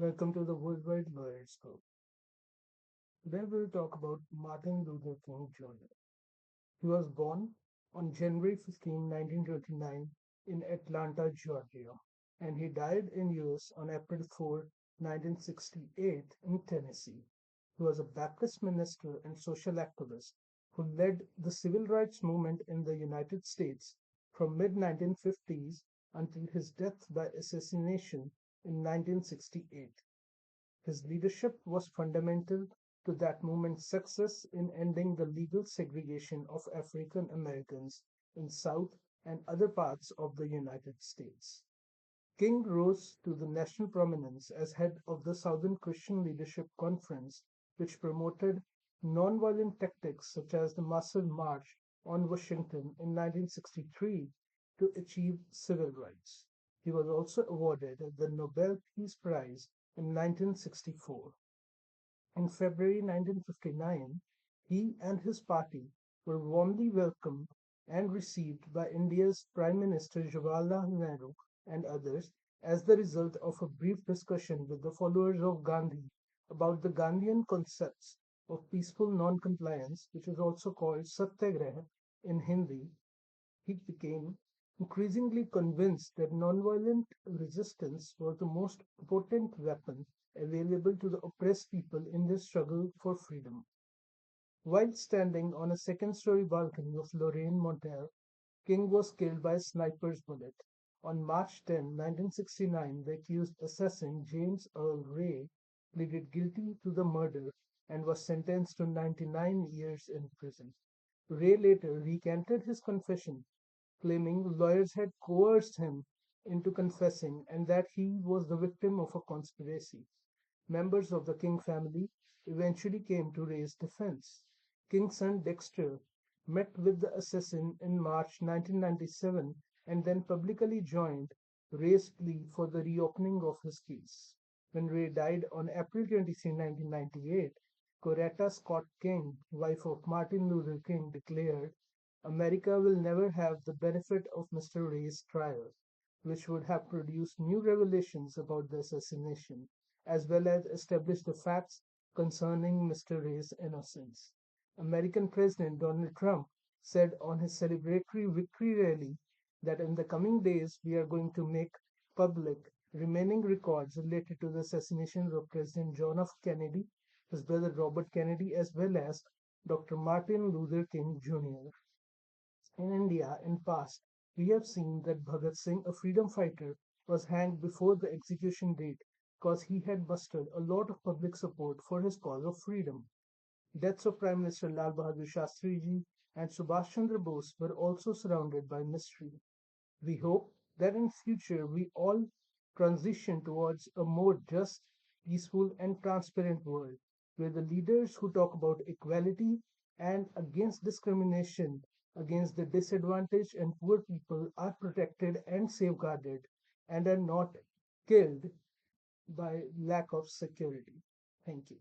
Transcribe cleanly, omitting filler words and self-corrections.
Welcome to the Worldwide Lawyers Group. Today we'll talk about Martin Luther King Jr. He was born on January 15, 1929 in Atlanta, Georgia, and he died in US on April 4, 1968 in Tennessee. He was a Baptist minister and social activist who led the civil rights movement in the United States from mid-1950s until his death by assassination in 1968. His leadership was fundamental to that movement's success in ending the legal segregation of African Americans in South and other parts of the United States. King rose to the national prominence as head of the Southern Christian Leadership Conference, which promoted nonviolent tactics such as the Massive March on Washington in 1963 to achieve civil rights. He was also awarded the Nobel Peace Prize in 1964. In February 1959, he and his party were warmly welcomed and received by India's Prime Minister Jawaharlal Nehru and others as the result of a brief discussion with the followers of Gandhi about the Gandhian concepts of peaceful non-compliance, which is also called Satyagraha in Hindi. He became increasingly convinced that nonviolent resistance was the most potent weapon available to the oppressed people in their struggle for freedom. While standing on a second-story balcony of Lorraine Motel, King was killed by a sniper's bullet. On March 10, 1969, the accused assassin James Earl Ray pleaded guilty to the murder and was sentenced to 99 years in prison. Ray later recanted his confession, claiming lawyers had coerced him into confessing and that he was the victim of a conspiracy. Members of the King family eventually came to Ray's defense. King's son Dexter met with the assassin in March 1997 and then publicly joined Ray's plea for the reopening of his case. When Ray died on April 23, 1998, Coretta Scott King, wife of Martin Luther King, declared, America will never have the benefit of Mr. Ray's trial, which would have produced new revelations about the assassination, as well as established the facts concerning Mr. Ray's innocence. American President Donald Trump said on his celebratory victory rally that in the coming days we are going to make public remaining records related to the assassinations of President John F. Kennedy, his brother Robert Kennedy, as well as Dr. Martin Luther King Jr. In India, in past, we have seen that Bhagat Singh, a freedom fighter, was hanged before the execution date because he had mustered a lot of public support for his cause of freedom. Deaths of Prime Minister Lal Bahadur Shastri ji and Subhash Chandra Bose were also surrounded by mystery. We hope that in future we all transition towards a more just, peaceful, and transparent world where the leaders who talk about equality and against discrimination against the disadvantaged and poor people are protected and safeguarded and are not killed by lack of security. Thank you.